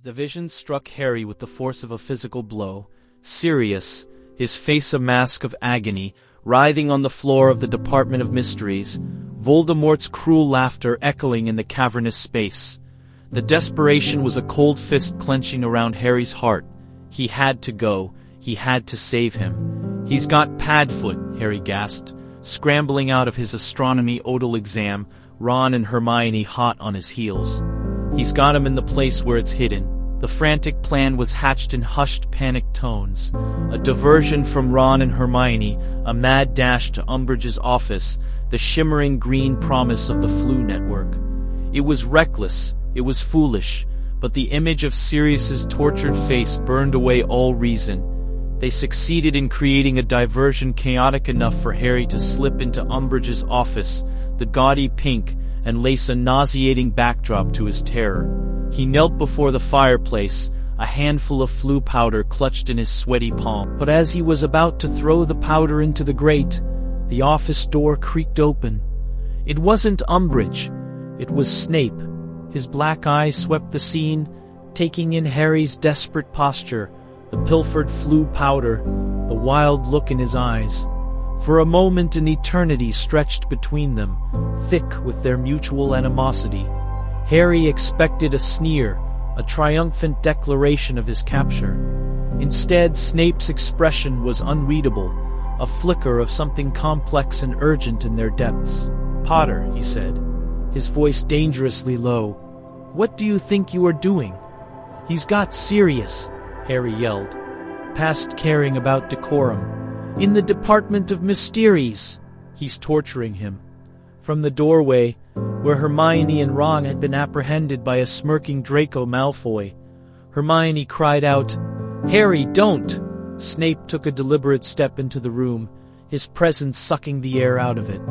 The vision struck Harry with the force of a physical blow. Sirius, his face a mask of agony, writhing on the floor of the Department of Mysteries, Voldemort's cruel laughter echoing in the cavernous space. The desperation was a cold fist clenching around Harry's heart. He had to go. He had to save him. "He's got Padfoot," Harry gasped, scrambling out of his astronomy Odal exam, Ron and Hermione hot on his heels. "He's got him in the place where it's hidden." The frantic plan was hatched in hushed, panicked tones. A diversion from Ron and Hermione, a mad dash to Umbridge's office, the shimmering green promise of the Flu Network. It was reckless, it was foolish, but the image of Sirius's tortured face burned away all reason. They succeeded in creating a diversion chaotic enough for Harry to slip into Umbridge's office, the gaudy pink, and lace a nauseating backdrop to his terror. He knelt before the fireplace, a handful of Flu powder clutched in his sweaty palm. But as he was about to throw the powder into the grate, the office door creaked open. It wasn't Umbridge. It was Snape. His black eyes swept the scene, taking in Harry's desperate posture, the pilfered Flu powder, the wild look in his eyes. For a moment an eternity stretched between them, thick with their mutual animosity. Harry expected a sneer, a triumphant declaration of his capture. Instead, Snape's expression was unreadable, a flicker of something complex and urgent in their depths. "Potter," he said, his voice dangerously low, "what do you think you are doing?" "He's got Sirius," Harry yelled, past caring about decorum. "In the Department of Mysteries. He's torturing him." From the doorway, where Hermione and Ron had been apprehended by a smirking Draco Malfoy, Hermione cried out, "Harry, don't!" Snape took a deliberate step into the room, his presence sucking the air out of it.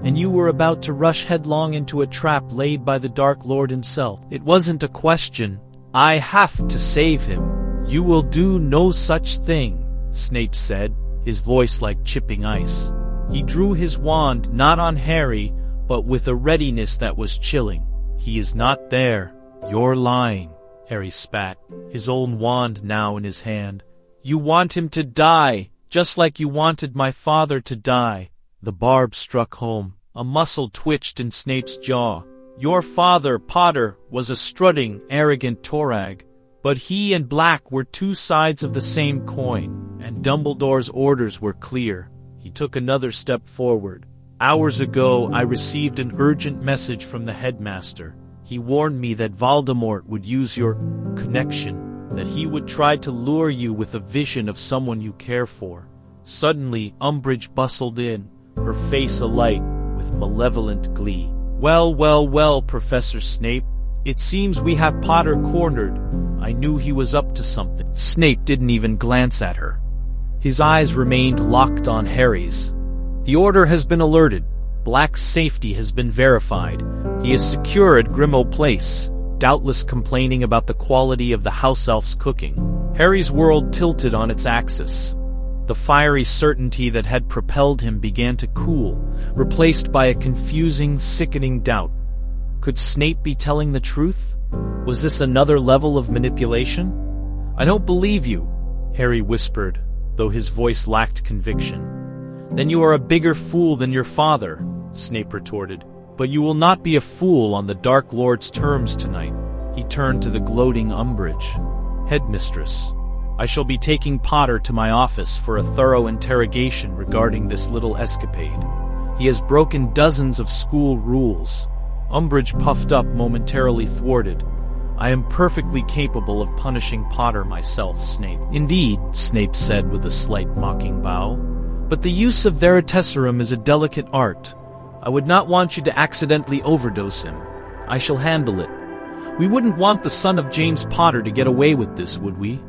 "And you were about to rush headlong into a trap laid by the Dark Lord himself. It wasn't a question. I have to save him." "You will do no such thing," Snape said, his voice like chipping ice. He drew his wand not on Harry, but with a readiness that was chilling. "He is not there. You're lying," Harry spat, his own wand now in his hand. "You want him to die, just like you wanted my father to die." The barb struck home. A muscle twitched in Snape's jaw. "Your father, Potter, was a strutting, arrogant Torag. But he and Black were two sides of the same coin, and Dumbledore's orders were clear." He took another step forward. "Hours ago, I received an urgent message from the headmaster. He warned me that Voldemort would use your connection, that he would try to lure you with a vision of someone you care for." Suddenly, Umbridge bustled in, her face alight with malevolent glee. Well, Professor Snape. It seems we have Potter cornered. I knew he was up to something." Snape didn't even glance at her. His eyes remained locked on Harry's. "The Order has been alerted. Black's safety has been verified. He is secure at Grimmauld Place, doubtless complaining about the quality of the house elf's cooking." Harry's world tilted on its axis. The fiery certainty that had propelled him began to cool, replaced by a confusing, sickening doubt. Could Snape be telling the truth? Was this another level of manipulation? "I don't believe you," Harry whispered, though his voice lacked conviction. "Then you are a bigger fool than your father," Snape retorted. "But you will not be a fool on the Dark Lord's terms tonight." He turned to the gloating Umbridge. "Headmistress, I shall be taking Potter to my office for a thorough interrogation regarding this little escapade. He has broken dozens of school rules." Umbridge puffed up, momentarily thwarted. "I am perfectly capable of punishing Potter myself, Snape." "Indeed," Snape said with a slight mocking bow. "But the use of Veritaserum is a delicate art. I would not want you to accidentally overdose him. I shall handle it. We wouldn't want the son of James Potter to get away with this, would we?"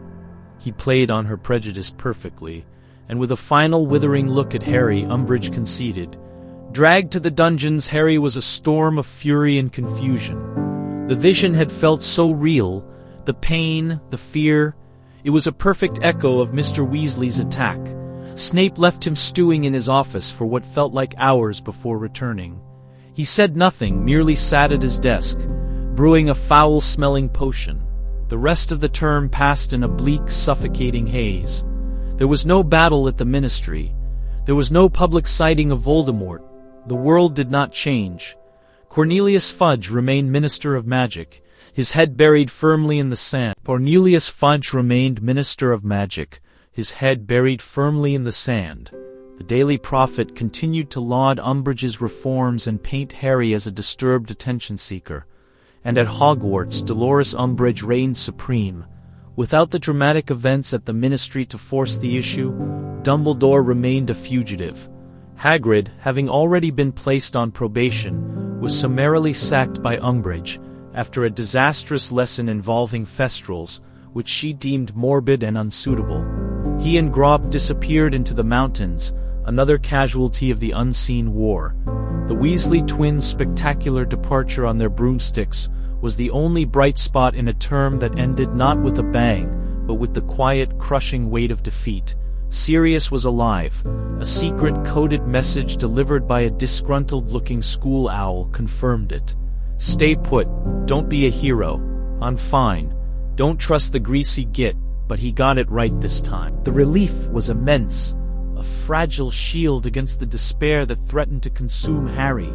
He played on her prejudice perfectly, and with a final withering look at Harry, Umbridge conceded. Dragged to the dungeons, Harry was a storm of fury and confusion. The vision had felt so real, the pain, the fear. It was a perfect echo of Mr. Weasley's attack. Snape left him stewing in his office for what felt like hours before returning. He said nothing, merely sat at his desk, brewing a foul-smelling potion. The rest of the term passed in a bleak, suffocating haze. There was no battle at the Ministry. There was no public sighting of Voldemort. The world did not change. Cornelius Fudge remained Minister of Magic, his head buried firmly in the sand. Cornelius Fudge remained Minister of Magic, his head buried firmly in the sand. The Daily Prophet continued to laud Umbridge's reforms and paint Harry as a disturbed attention-seeker. And at Hogwarts, Dolores Umbridge reigned supreme. Without the dramatic events at the Ministry to force the issue, Dumbledore remained a fugitive. Hagrid, having already been placed on probation, was summarily sacked by Umbridge after a disastrous lesson involving Thestrals, which she deemed morbid and unsuitable. He and Grawp disappeared into the mountains, another casualty of the unseen war. The Weasley twins' spectacular departure on their broomsticks was the only bright spot in a term that ended not with a bang, but with the quiet, crushing weight of defeat. Sirius was alive. A secret coded message delivered by a disgruntled-looking school owl confirmed it. "Stay put. Don't be a hero. I'm fine. Don't trust the greasy git," but he got it right this time. The relief was immense, a fragile shield against the despair that threatened to consume Harry.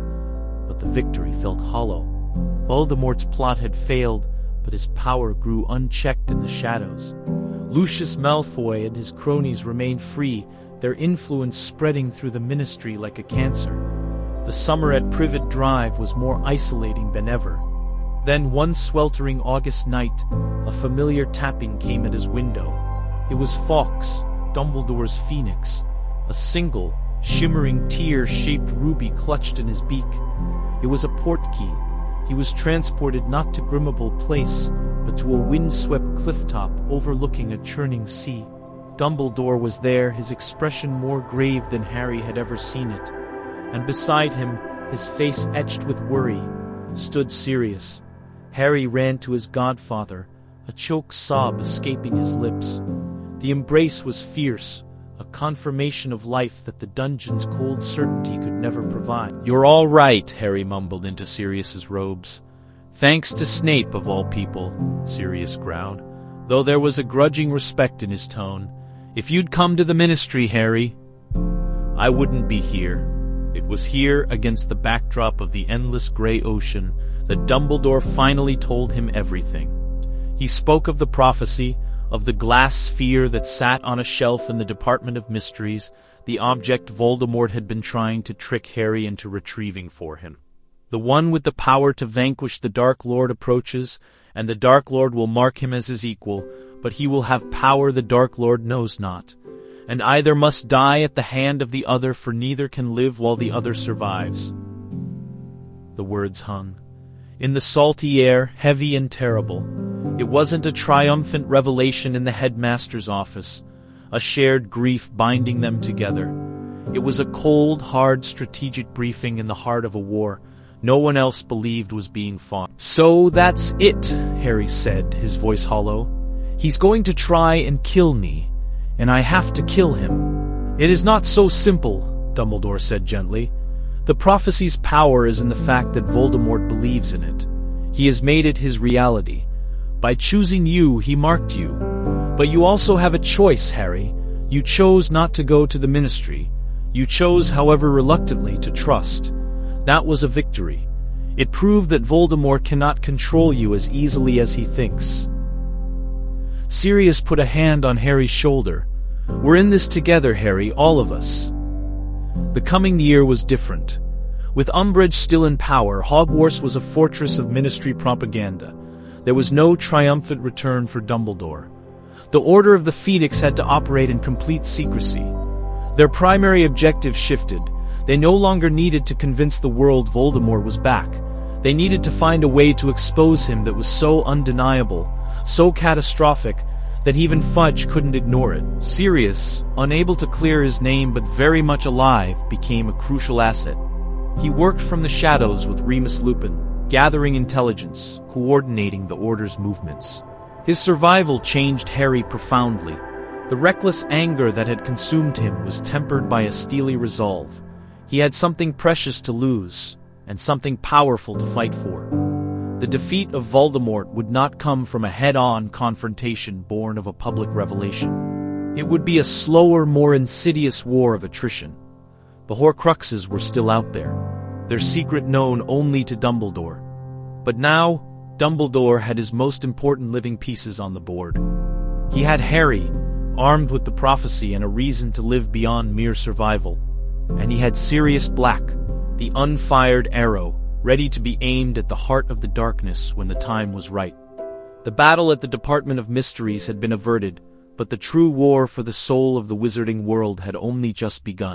But the victory felt hollow. Voldemort's plot had failed, but his power grew unchecked in the shadows. Lucius Malfoy and his cronies remained free, their influence spreading through the Ministry like a cancer. The summer at Privet Drive was more isolating than ever. Then one sweltering August night, a familiar tapping came at his window. It was Fawkes, Dumbledore's phoenix, a single, shimmering tear-shaped ruby clutched in his beak. It was a portkey. He was transported not to Grimmauld Place, but to a wind-swept cliff-top overlooking a churning sea. Dumbledore was there, his expression more grave than Harry had ever seen it. And beside him, his face etched with worry, stood Sirius. Harry ran to his godfather, a choked sob escaping his lips. The embrace was fierce, a confirmation of life that the dungeon's cold certainty could never provide. "You're all right," Harry mumbled into Sirius's robes. "Thanks to Snape, of all people," Sirius growled, though there was a grudging respect in his tone. "If you'd come to the Ministry, Harry, I wouldn't be here." It was here, against the backdrop of the endless gray ocean, that Dumbledore finally told him everything. He spoke of the prophecy, of the glass sphere that sat on a shelf in the Department of Mysteries, the object Voldemort had been trying to trick Harry into retrieving for him. "The one with the power to vanquish the Dark Lord approaches, and the Dark Lord will mark him as his equal, but he will have power the Dark Lord knows not. And either must die at the hand of the other, for neither can live while the other survives." The words hung in the salty air, heavy and terrible. It wasn't a triumphant revelation in the headmaster's office, a shared grief binding them together. It was a cold, hard strategic briefing in the heart of a war no one else believed was being fought. "So that's it," Harry said, his voice hollow. "He's going to try and kill me, and I have to kill him." "It is not so simple," Dumbledore said gently. "The prophecy's power is in the fact that Voldemort believes in it. He has made it his reality. By choosing you, he marked you. But you also have a choice, Harry. You chose not to go to the Ministry. You chose, however reluctantly, to trust. That was a victory. It proved that Voldemort cannot control you as easily as he thinks." Sirius put a hand on Harry's shoulder. "We're in this together, Harry, all of us." The coming year was different. With Umbridge still in power, Hogwarts was a fortress of Ministry propaganda. There was no triumphant return for Dumbledore. The Order of the Phoenix had to operate in complete secrecy. Their primary objective shifted. They no longer needed to convince the world Voldemort was back. They needed to find a way to expose him that was so undeniable, so catastrophic, that even Fudge couldn't ignore it. Sirius, unable to clear his name but very much alive, became a crucial asset. He worked from the shadows with Remus Lupin, gathering intelligence, coordinating the Order's movements. His survival changed Harry profoundly. The reckless anger that had consumed him was tempered by a steely resolve. He had something precious to lose, and something powerful to fight for. The defeat of Voldemort would not come from a head-on confrontation born of a public revelation. It would be a slower, more insidious war of attrition. The Horcruxes were still out there, their secret known only to Dumbledore. But now, Dumbledore had his most important living pieces on the board. He had Harry, armed with the prophecy and a reason to live beyond mere survival. And he had Sirius Black, the unfired arrow, ready to be aimed at the heart of the darkness when the time was right. The battle at the Department of Mysteries had been averted, but the true war for the soul of the wizarding world had only just begun.